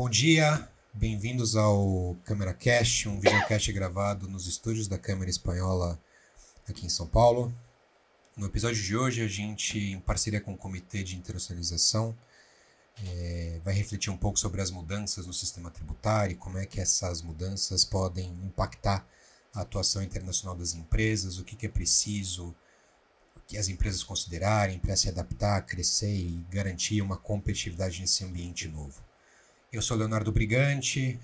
Bom dia, bem-vindos ao CâmeraCast, um videocast gravado nos estúdios da Câmara Espanhola aqui em São Paulo. No episódio de hoje, a gente, em parceria com o Comitê de Internacionalização, vai refletir um pouco sobre as mudanças no sistema tributário e como é que essas mudanças podem impactar a atuação internacional das empresas, o que é preciso que as empresas considerarem para se adaptar, crescer e garantir uma competitividade nesse ambiente novo. Eu sou Leonardo Brigante,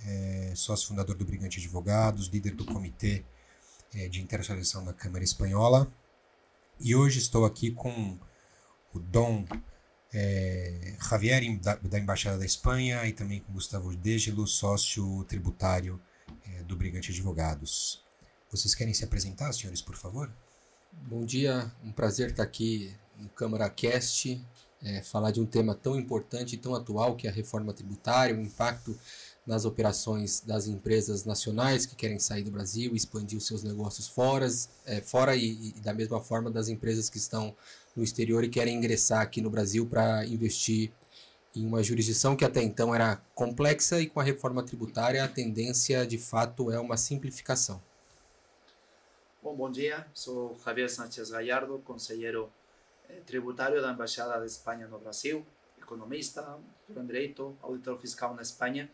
sócio fundador do Brigante Advogados, líder do Comitê de Internacionalização da Câmara Espanhola, e hoje estou aqui com o Dom Javier, da Embaixada da Espanha, e também com Gustavo Dégelo, sócio tributário do Brigante Advogados. Vocês querem se apresentar, senhores, por favor? Bom dia, um prazer estar aqui no CâmeraCast, falar de um tema tão importante e tão atual que é a reforma tributária, o impacto nas operações das empresas nacionais que querem sair do Brasil e expandir os seus negócios fora e da mesma forma das empresas que estão no exterior e querem ingressar aqui no Brasil para investir em uma jurisdição que até então era complexa, e com a reforma tributária a tendência de fato é uma simplificação. Bom dia, sou Javier Sánchez Gallardo, conselheiro tributário da Embaixada da Espanha no Brasil, economista, doutor em Direito, auditor fiscal na Espanha,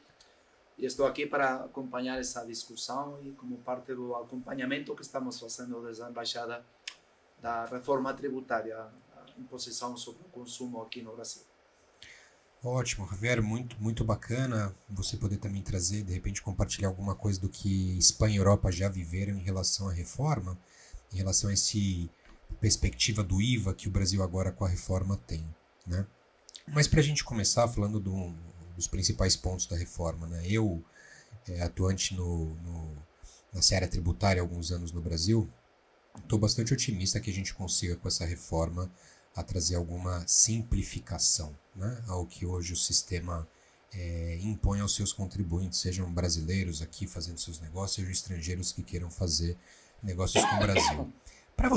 e estou aqui para acompanhar essa discussão e como parte do acompanhamento que estamos fazendo desde a Embaixada da reforma tributária, a imposição sobre o consumo aqui no Brasil. Ótimo, Javier, muito bacana você poder também trazer, de repente compartilhar alguma coisa do que Espanha e Europa já viveram em relação à reforma, em relação a essa perspectiva do IVA que o Brasil agora com a reforma tem, né? Mas para a gente começar falando dos principais pontos da reforma, né? Eu, atuante na seara tributária há alguns anos no Brasil, estou bastante otimista que a gente consiga com essa reforma a trazer alguma simplificação, né, ao que hoje o sistema impõe aos seus contribuintes, sejam brasileiros aqui fazendo seus negócios, sejam estrangeiros que queiram fazer negócios com o Brasil. Para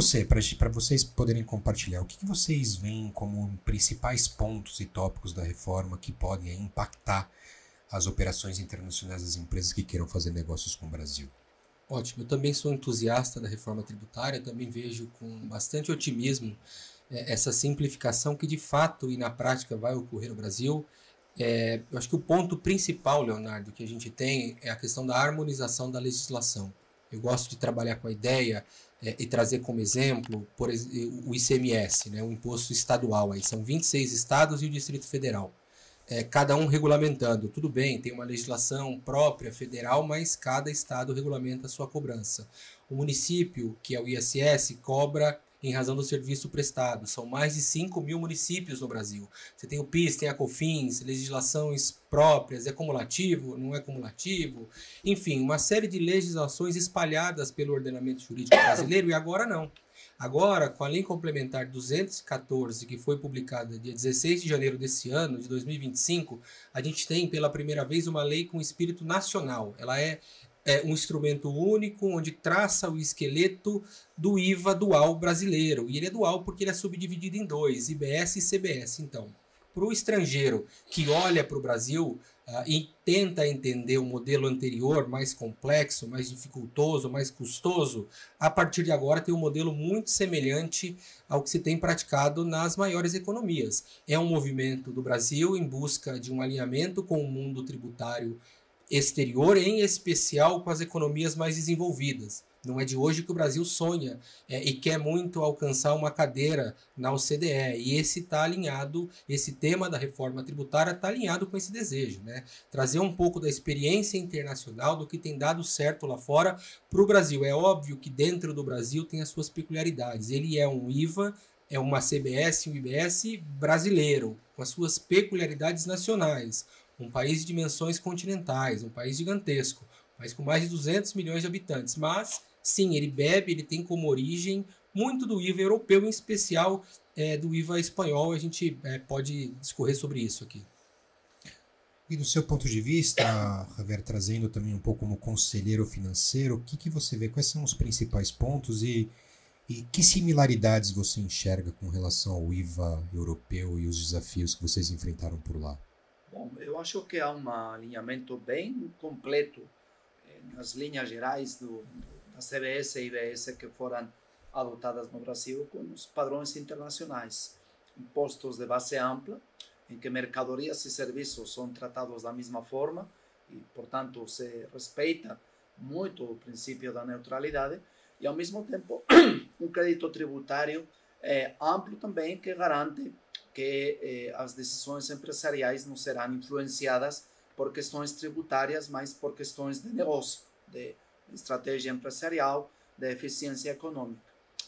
vocês poderem compartilhar, o que vocês veem como principais pontos e tópicos da reforma que podem impactar as operações internacionais das empresas que queiram fazer negócios com o Brasil? Ótimo, eu também sou entusiasta da reforma tributária, também vejo com bastante otimismo essa simplificação que de fato e na prática vai ocorrer no Brasil. Eu acho que o ponto principal, Leonardo, que a gente tem é a questão da harmonização da legislação. Eu gosto de trabalhar com a ideia e trazer como exemplo o ICMS, né, o imposto estadual. Aí são 26 estados e o Distrito Federal. Cada um regulamentando. Tudo bem, tem uma legislação própria federal, mas cada estado regulamenta a sua cobrança. O município, que é o ISS, cobra em razão do serviço prestado. São mais de 5 mil municípios no Brasil. Você tem o PIS, tem a COFINS, legislações próprias, é cumulativo, não é cumulativo, enfim, uma série de legislações espalhadas pelo ordenamento jurídico brasileiro, e agora não. Agora, com a Lei Complementar 214, que foi publicada dia 16 de janeiro desse ano, de 2025, a gente tem pela primeira vez uma lei com espírito nacional. Ela é um instrumento único onde traça o esqueleto do IVA dual brasileiro. E ele é dual porque ele é subdividido em dois, IBS e CBS. Então, para o estrangeiro que olha para o Brasil e tenta entender o modelo anterior, mais complexo, mais dificultoso, mais custoso, a partir de agora tem um modelo muito semelhante ao que se tem praticado nas maiores economias. É um movimento do Brasil em busca de um alinhamento com o mundo tributário exterior, em especial com as economias mais desenvolvidas. Não é de hoje que o Brasil sonha e quer muito alcançar uma cadeira na OCDE, e esse tema da reforma tributária está alinhado com esse desejo, né? Trazer um pouco da experiência internacional, do que tem dado certo lá fora para o Brasil. É óbvio que dentro do Brasil tem as suas peculiaridades. Ele é um IVA, é uma CBS, um IBS brasileiro, com as suas peculiaridades nacionais. Um país de dimensões continentais, um país gigantesco, um país com mais de 200 milhões de habitantes. Mas, sim, ele tem como origem muito do IVA europeu, em especial do IVA espanhol. A gente pode discorrer sobre isso aqui. E do seu ponto de vista, Javier, trazendo também um pouco como conselheiro financeiro, o que você vê? Quais são os principais pontos e que similaridades você enxerga com relação ao IVA europeu e os desafios que vocês enfrentaram por lá? Bom, eu acho que há um alinhamento bem completo nas linhas gerais da CBS e IBS que foram adotadas no Brasil com os padrões internacionais. Impostos de base ampla, em que mercadorias e serviços são tratados da mesma forma e, portanto, se respeita muito o princípio da neutralidade e, ao mesmo tempo, um crédito tributário amplo também que garante que as decisões empresariais não serão influenciadas por questões tributárias, mas por questões de negócio, de estratégia empresarial, de eficiência econômica.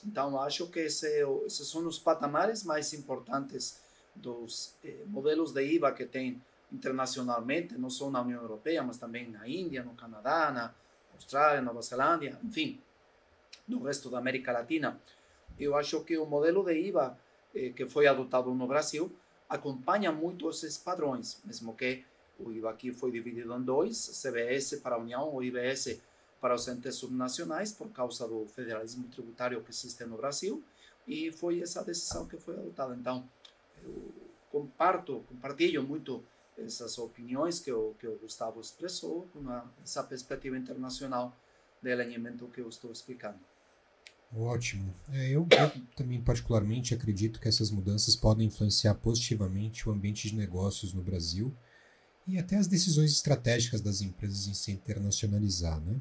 Então, acho que esses são os patamares mais importantes dos modelos de IVA que tem internacionalmente, não só na União Europeia, mas também na Índia, no Canadá, na Austrália, Nova Zelândia, enfim, no resto da América Latina. Eu acho que o modelo de IVA que foi adotado no Brasil acompanha muito esses padrões, mesmo que o IVA aqui foi dividido em dois, CBS para a União ou IBS para os entes subnacionais, por causa do federalismo tributário que existe no Brasil, e foi essa decisão que foi adotada. Então, eu compartilho muito essas opiniões que o Gustavo expressou, com essa perspectiva internacional de alinhamento que eu estou explicando. Ótimo. Eu também particularmente acredito que essas mudanças podem influenciar positivamente o ambiente de negócios no Brasil e até as decisões estratégicas das empresas em se internacionalizar, né?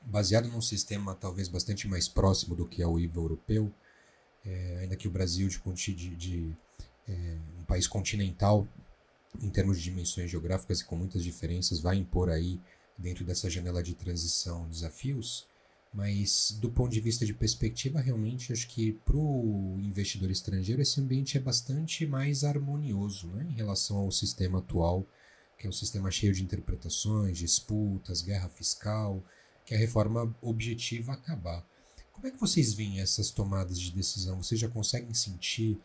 Baseado num sistema talvez bastante mais próximo do que é o IVA europeu, ainda que o Brasil um país continental em termos de dimensões geográficas e com muitas diferenças vai impor aí dentro dessa janela de transição desafios, mas do ponto de vista de perspectiva realmente acho que para o investidor estrangeiro esse ambiente é bastante mais harmonioso, né, em relação ao sistema atual, que é um sistema cheio de interpretações, disputas, guerra fiscal, que a reforma objetiva acabar. Como é que vocês veem essas tomadas de decisão? Vocês já conseguem sentir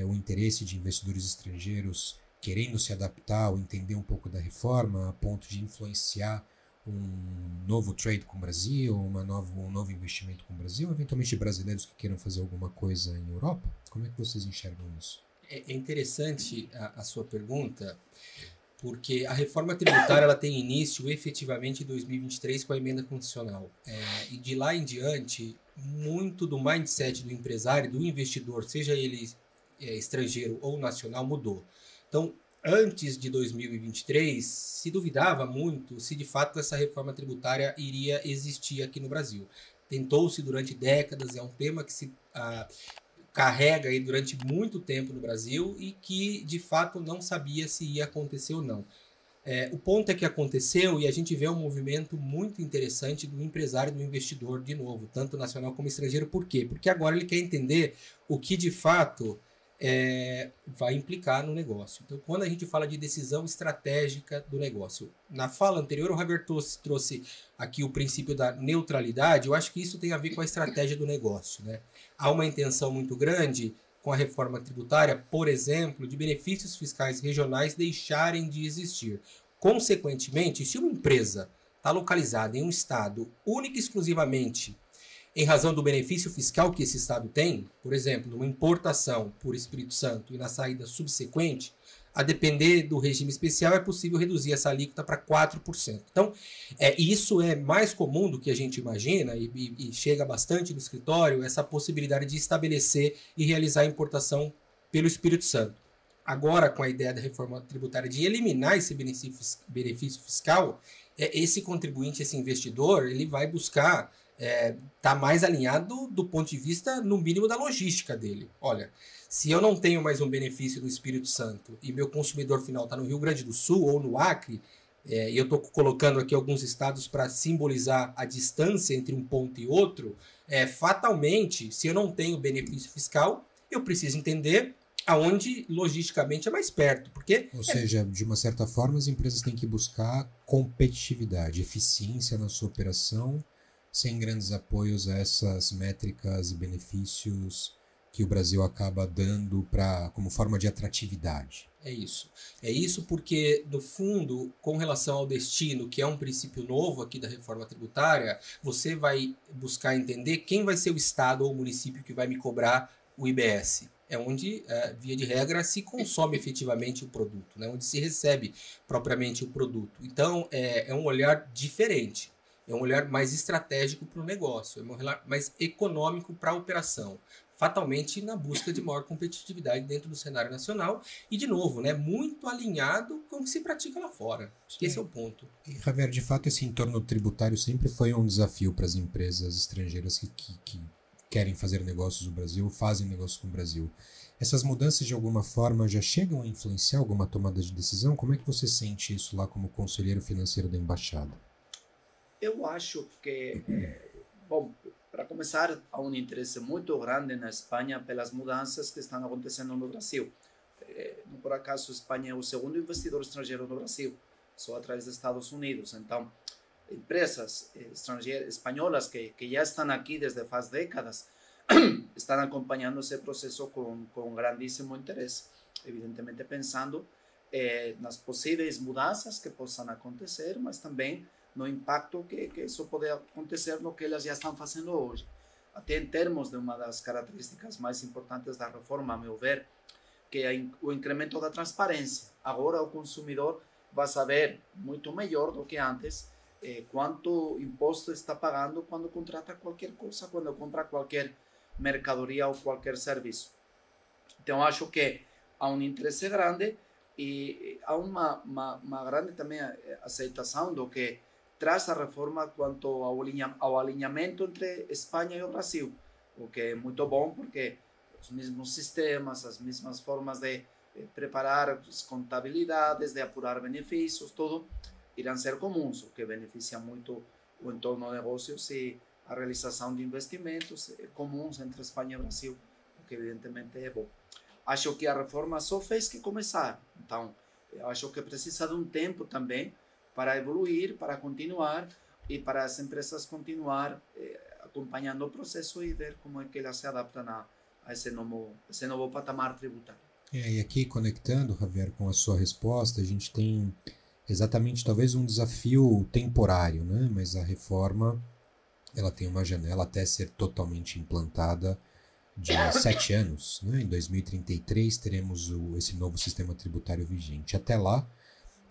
o interesse de investidores estrangeiros querendo se adaptar ou entender um pouco da reforma a ponto de influenciar um novo trade com o Brasil, um novo investimento com o Brasil, eventualmente brasileiros que queiram fazer alguma coisa em Europa? Como é que vocês enxergam isso? É interessante a sua pergunta, porque a reforma tributária ela tem início efetivamente em 2023 com a emenda constitucional. E de lá em diante, muito do mindset do empresário, do investidor, seja ele estrangeiro ou nacional, mudou. Então, antes de 2023, se duvidava muito se de fato essa reforma tributária iria existir aqui no Brasil. Tentou-se durante décadas, é um tema que se carrega aí durante muito tempo no Brasil e que de fato não sabia se ia acontecer ou não. O ponto é que aconteceu e a gente vê um movimento muito interessante do empresário, do investidor, de novo, tanto nacional como estrangeiro. Por quê? Porque agora ele quer entender o que de fato vai implicar no negócio. Então, quando a gente fala de decisão estratégica do negócio, na fala anterior, o Herbert trouxe aqui o princípio da neutralidade. Eu acho que isso tem a ver com a estratégia do negócio, né? Há uma intenção muito grande com a reforma tributária, por exemplo, de benefícios fiscais regionais deixarem de existir. Consequentemente, se uma empresa está localizada em um estado única e exclusivamente em razão do benefício fiscal que esse estado tem, por exemplo, numa importação por Espírito Santo e na saída subsequente, a depender do regime especial, é possível reduzir essa alíquota para 4%. Então, isso é mais comum do que a gente imagina e chega bastante no escritório, essa possibilidade de estabelecer e realizar a importação pelo Espírito Santo. Agora, com a ideia da reforma tributária de eliminar esse benefício fiscal, esse contribuinte, esse investidor, ele vai buscar tá mais alinhado do ponto de vista, no mínimo, da logística dele. Olha, se eu não tenho mais um benefício do Espírito Santo e meu consumidor final está no Rio Grande do Sul ou no Acre, e eu estou colocando aqui alguns estados para simbolizar a distância entre um ponto e outro, fatalmente, se eu não tenho benefício fiscal, eu preciso entender aonde logisticamente é mais perto. Porque Ou seja, de uma certa forma, as empresas têm que buscar competitividade, eficiência na sua operação, sem grandes apoios a essas métricas e benefícios que o Brasil acaba dando como forma de atratividade. É isso. É isso porque, no fundo, com relação ao destino, que é um princípio novo aqui da reforma tributária, você vai buscar entender quem vai ser o estado ou o município que vai me cobrar o IBS. é onde, via de regra, se consome efetivamente o produto, né? Onde se recebe propriamente o produto. Então, é um olhar diferente, é um olhar mais estratégico para o negócio, é um olhar mais econômico para a operação, fatalmente na busca de maior competitividade dentro do cenário nacional e, de novo, né, muito alinhado com o que se pratica lá fora. Acho que esse é o ponto. E, Javier, de fato, esse entorno tributário sempre foi um desafio para as empresas estrangeiras que querem fazer negócios no Brasil, fazem negócios com o Brasil. Essas mudanças, de alguma forma, já chegam a influenciar alguma tomada de decisão? Como é que você sente isso lá como conselheiro financeiro da Embaixada? Eu acho que, bom, para começar, há um interesse muito grande na Espanha pelas mudanças que estão acontecendo no Brasil. Não por acaso, a Espanha é o segundo investidor estrangeiro no Brasil, só atrás dos Estados Unidos. Então, empresas estrangeiras, espanholas que já estão aqui desde faz décadas, estão acompanhando esse processo com grandíssimo interesse, evidentemente pensando nas possíveis mudanças que possam acontecer, mas também no impacto que isso pode acontecer no que elas já estão fazendo hoje. Até em termos de uma das características mais importantes da reforma, a meu ver, que é o incremento da transparência. Agora o consumidor vai saber muito melhor do que antes quanto imposto está pagando quando contrata qualquer coisa, quando compra qualquer mercadoria ou qualquer serviço. Então, acho que há um interesse grande e há uma grande também aceitação do que traz a reforma quanto ao alinhamento entre Espanha e o Brasil, o que é muito bom porque os mesmos sistemas, as mesmas formas de preparar as contabilidades, de apurar benefícios, tudo irão ser comuns, o que beneficia muito o entorno de negócios e a realização de investimentos comuns entre Espanha e Brasil, o que evidentemente é bom. Acho que a reforma só fez que começar, então eu acho que precisa de um tempo também para evoluir, para continuar e para as empresas continuar acompanhando o processo e ver como é que elas se adaptam a esse novo patamar tributário. E aqui, conectando, Javier, com a sua resposta, a gente tem exatamente talvez um desafio temporário, né? Mas a reforma ela tem uma janela até ser totalmente implantada de 7 anos. Né? Em 2033 teremos esse novo sistema tributário vigente. Até lá,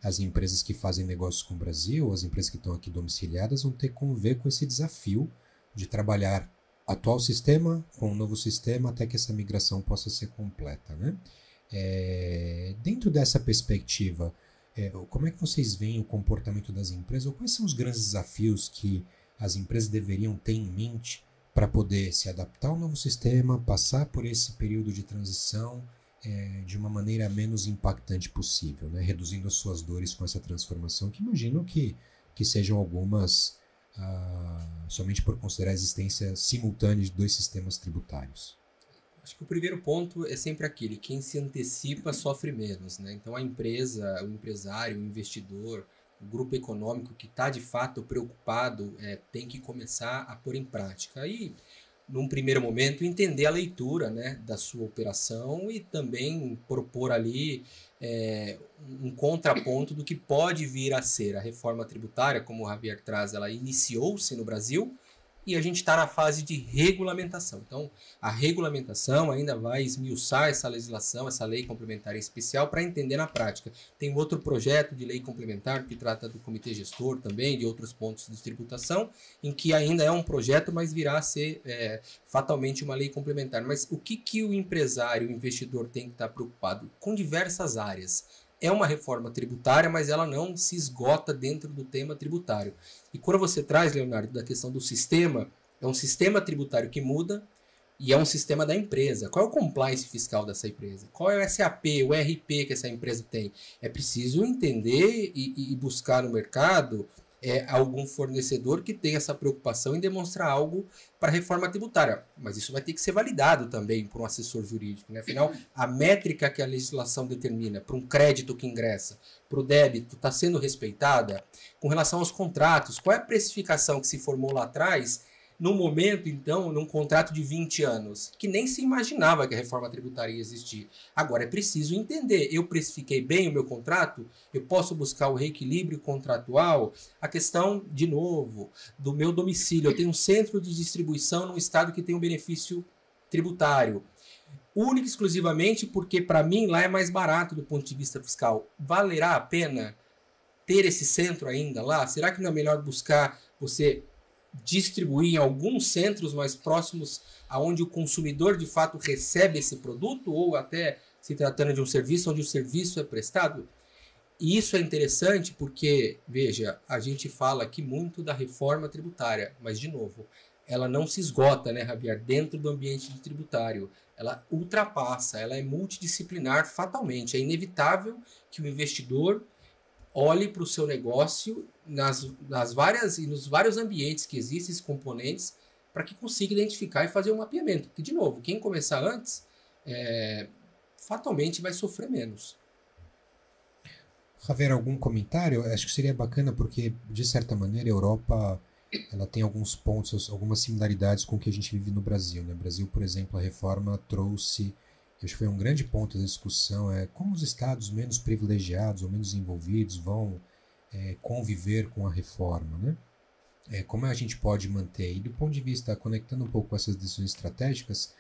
as empresas que fazem negócios com o Brasil, as empresas que estão aqui domiciliadas, vão ter que conviver com esse desafio de trabalhar atual sistema com um novo sistema até que essa migração possa ser completa. Né? Dentro dessa perspectiva, como é que vocês veem o comportamento das empresas? Ou quais são os grandes desafios que as empresas deveriam ter em mente para poder se adaptar ao novo sistema, passar por esse período de transição de uma maneira menos impactante possível, né? Reduzindo as suas dores com essa transformação, que imagino que sejam algumas somente por considerar a existência simultânea de dois sistemas tributários. Acho que o primeiro ponto é sempre aquele, quem se antecipa sofre menos, né? Então a empresa, o empresário, o investidor, o grupo econômico que está de fato preocupado tem que começar a pôr em prática. E, num primeiro momento, entender a leitura, né, da sua operação e também propor ali um contraponto do que pode vir a ser a reforma tributária, como o Javier traz, ela iniciou-se no Brasil, e a gente está na fase de regulamentação. Então, a regulamentação ainda vai esmiuçar essa legislação, essa lei complementar em especial, para entender na prática. Tem outro projeto de lei complementar que trata do comitê gestor também, de outros pontos de tributação, em que ainda é um projeto, mas virá a ser fatalmente uma lei complementar. Mas o que o empresário, o investidor tem que estar preocupado? Com diversas áreas. É uma reforma tributária, mas ela não se esgota dentro do tema tributário. E quando você traz, Leonardo, da questão do sistema, é um sistema tributário que muda e é um sistema da empresa. Qual é o compliance fiscal dessa empresa? Qual é o SAP, o RP que essa empresa tem? É preciso entender e buscar no mercado algum fornecedor que tenha essa preocupação em demonstrar algo para a reforma tributária. Mas isso vai ter que ser validado também por um assessor jurídico. Né? Afinal, a métrica que a legislação determina para um crédito que ingressa, para o débito, está sendo respeitada? Com relação aos contratos, qual é a precificação que se formou lá atrás, no momento, então, num contrato de 20 anos, que nem se imaginava que a reforma tributária ia existir. Agora, é preciso entender, eu precifiquei bem o meu contrato? Eu posso buscar o reequilíbrio contratual? A questão, de novo, do meu domicílio. Eu tenho um centro de distribuição num estado que tem um benefício tributário. única e exclusivamente porque, para mim, lá é mais barato do ponto de vista fiscal. Valerá a pena ter esse centro ainda lá? Será que não é melhor buscar você distribuir em alguns centros mais próximos aonde o consumidor de fato recebe esse produto, ou até se tratando de um serviço onde o serviço é prestado? E isso é interessante porque, veja, a gente fala aqui muito da reforma tributária, mas, de novo, ela não se esgota, né, Javier, dentro do ambiente tributário. Ela ultrapassa, ela é multidisciplinar fatalmente. É inevitável que o investidor olhe para o seu negócio nas nos vários ambientes que existem esses componentes para que consiga identificar e fazer um mapeamento. Porque, de novo, quem começar antes, fatalmente vai sofrer menos. Javier, algum comentário? Acho que seria bacana porque, de certa maneira, a Europa ela tem alguns pontos, algumas similaridades com o que a gente vive no Brasil. No Brasil, por exemplo, a reforma trouxe, acho que foi um grande ponto da discussão, como os estados menos privilegiados ou menos envolvidos vão conviver com a reforma, né? Como a gente pode manter, e do ponto de vista, conectando um pouco com essas decisões estratégicas,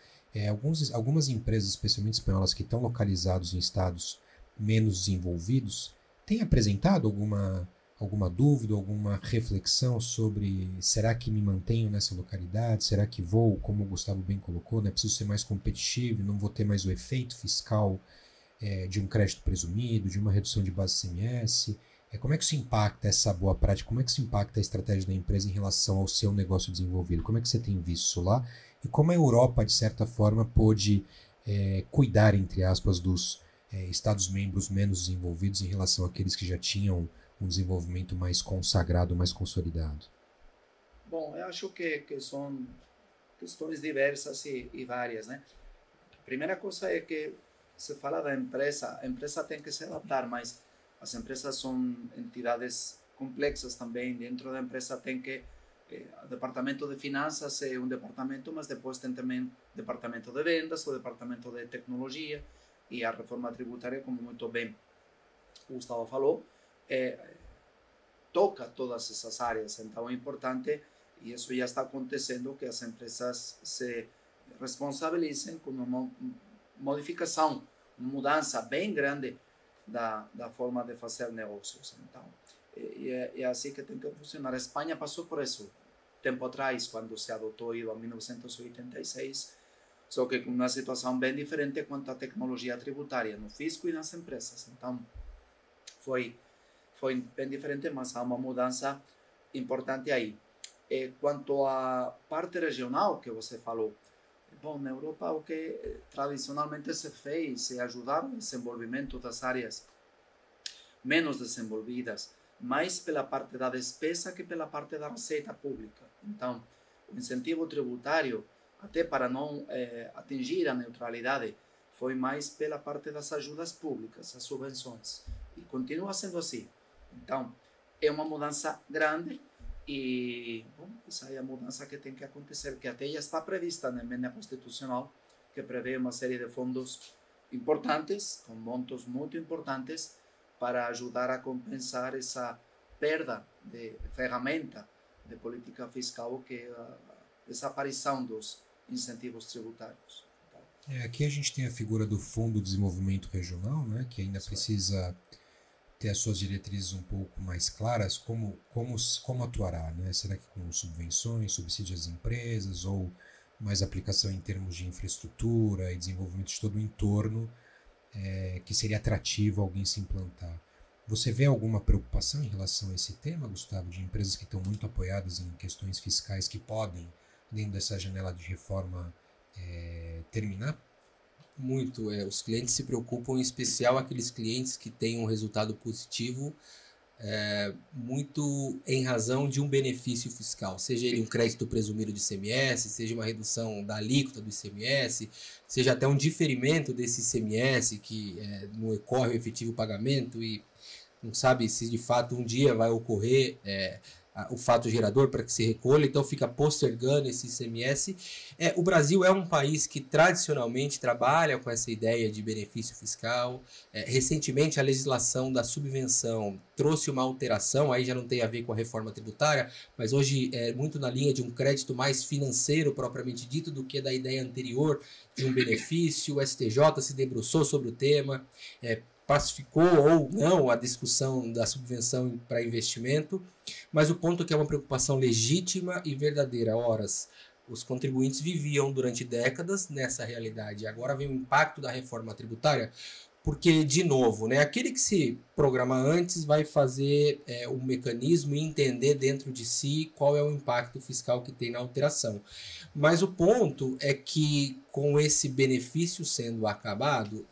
algumas empresas, especialmente espanholas, que estão localizadas em estados menos desenvolvidos, têm apresentado alguma dúvida, alguma reflexão sobre será que me mantenho nessa localidade, será que vou, como o Gustavo bem colocou, né, preciso ser mais competitivo, não vou ter mais o efeito fiscal de um crédito presumido, de uma redução de base ICMS. Como é que isso impacta essa boa prática, como é que isso impacta a estratégia da empresa em relação ao seu negócio desenvolvido? Como é que você tem visto isso lá? E como a Europa, de certa forma, pôde cuidar, entre aspas, dos Estados-membros menos desenvolvidos em relação àqueles que já tinham um desenvolvimento mais consagrado, mais consolidado? Bom, eu acho que são questões diversas e várias, né? A primeira coisa é que se fala da empresa, a empresa tem que se adaptar, mas as empresas são entidades complexas também. Dentro da empresa tem que o departamento de finanças é um departamento, mas depois tem também departamento de vendas, o departamento de tecnologia, e a reforma tributária, como muito bem o Gustavo falou, toca todas essas áreas. Então é importante, e isso já está acontecendo, que as empresas se responsabilizem com uma modificação, uma mudança bem grande da forma de fazer negócios. Então, é assim que tem que funcionar. A Espanha passou por isso tempo atrás, quando se adotou o IVA em 1986, só que com uma situação bem diferente quanto à tecnologia tributária no fisco e nas empresas. Então, foi bem diferente, mas há uma mudança importante aí. Quanto à parte regional que você falou, bom, na Europa o que tradicionalmente se fez é ajudar o desenvolvimento das áreas menos desenvolvidas, mais pela parte da despesa que pela parte da receita pública. Então, o incentivo tributário, até para não atingir a neutralidade, foi mais pela parte das ajudas públicas, as subvenções. E continua sendo assim. Então, é uma mudança grande e, bom, essa é a mudança que tem que acontecer, que até já está prevista na emenda constitucional, que prevê uma série de fundos importantes, com montos muito importantes, para ajudar a compensar essa perda de ferramenta de política fiscal, que é a desaparição dos incentivos tributários. Aqui a gente tem a figura do Fundo de Desenvolvimento Regional, né, que ainda precisa ter as suas diretrizes um pouco mais claras, como atuará, né? Será que com subvenções, subsídios às empresas, ou mais aplicação em termos de infraestrutura e desenvolvimento de todo o entorno que seria atrativo alguém se implantar? Você vê alguma preocupação em relação a esse tema, Gustavo, de empresas que estão muito apoiadas em questões fiscais que podem, dentro dessa janela de reforma, terminar? Muito. Os clientes se preocupam, em especial aqueles clientes que têm um resultado positivo, muito em razão de um benefício fiscal, seja ele um crédito presumido de ICMS, seja uma redução da alíquota do ICMS, seja até um diferimento desse ICMS que não ocorre o efetivo pagamento e não sabe se de fato um dia vai ocorrer o fato gerador para que se recolha, então fica postergando esse ICMS. O Brasil é um país que tradicionalmente trabalha com essa ideia de benefício fiscal. Recentemente, a legislação da subvenção trouxe uma alteração, aí já não tem a ver com a reforma tributária, mas hoje é muito na linha de um crédito mais financeiro, propriamente dito, do que da ideia anterior de um benefício. O STJ se debruçou sobre o tema, pacificou ou não a discussão da subvenção para investimento, mas o ponto é que é uma preocupação legítima e verdadeira. Horas, os contribuintes viviam durante décadas nessa realidade. Agora vem o impacto da reforma tributária, porque, de novo, né, aquele que se programa antes vai fazer um mecanismo e entender dentro de si qual é o impacto fiscal que tem na alteração. Mas o ponto é que, com esse benefício sendo acabado,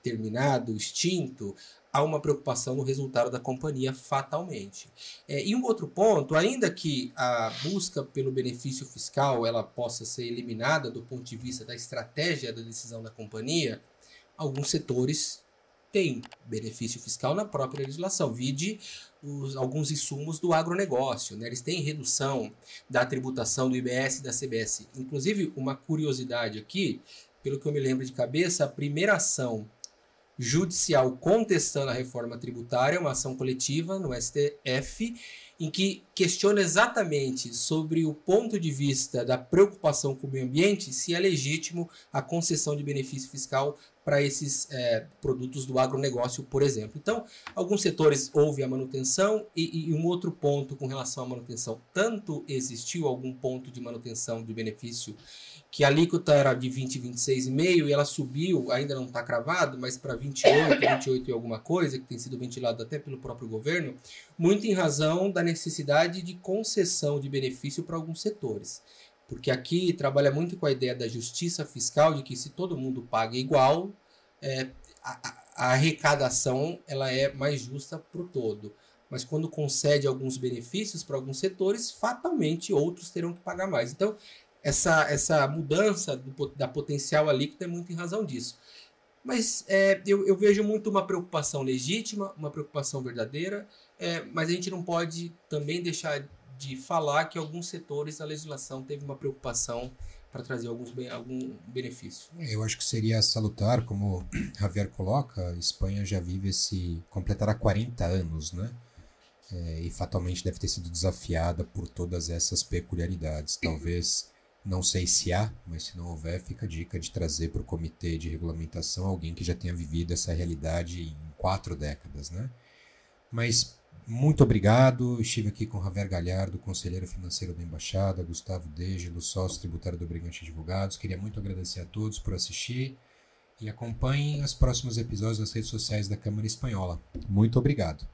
terminado, extinto, há uma preocupação no resultado da companhia fatalmente. E um outro ponto, ainda que a busca pelo benefício fiscal ela possa ser eliminada do ponto de vista da estratégia da decisão da companhia, alguns setores têm benefício fiscal na própria legislação. Vide alguns insumos do agronegócio, né? Eles têm redução da tributação do IBS e da CBS. Inclusive, uma curiosidade aqui, pelo que eu me lembro de cabeça, a primeira ação judicial contestando a reforma tributária é uma ação coletiva no STF, em que questiona exatamente sobre o ponto de vista da preocupação com o meio ambiente, se é legítimo a concessão de benefício fiscal para esses produtos do agronegócio, por exemplo. Então, alguns setores houve a manutenção e um outro ponto com relação à manutenção. Tanto existiu algum ponto de manutenção de benefício que a alíquota era de 20, 26,5 e ela subiu, ainda não está cravado, mas para 28 e alguma coisa, que tem sido ventilado até pelo próprio governo, muito em razão da necessidade de concessão de benefício para alguns setores. Porque aqui trabalha muito com a ideia da justiça fiscal, de que se todo mundo paga igual, a arrecadação ela é mais justa para o todo. Mas quando concede alguns benefícios para alguns setores, fatalmente outros terão que pagar mais. Então, essa mudança da potencial alíquota é muito em razão disso. Mas eu vejo muito uma preocupação legítima, uma preocupação verdadeira, mas a gente não pode também deixar de falar que alguns setores a legislação teve uma preocupação para trazer algum benefício. Eu acho que seria salutar, como Javier coloca, a Espanha já vive completará 40 anos, né? E fatalmente deve ter sido desafiada por todas essas peculiaridades. Talvez, não sei se há, mas se não houver, fica a dica de trazer para o comitê de regulamentação alguém que já tenha vivido essa realidade em 4 décadas, né? Mas muito obrigado. Estive aqui com Javier Galhardo, conselheiro financeiro da Embaixada, Gustavo Dégelo, sócio tributário do Brigante Advogados. Queria muito agradecer a todos por assistir e acompanhem os próximos episódios nas redes sociais da Câmara Espanhola. Muito obrigado.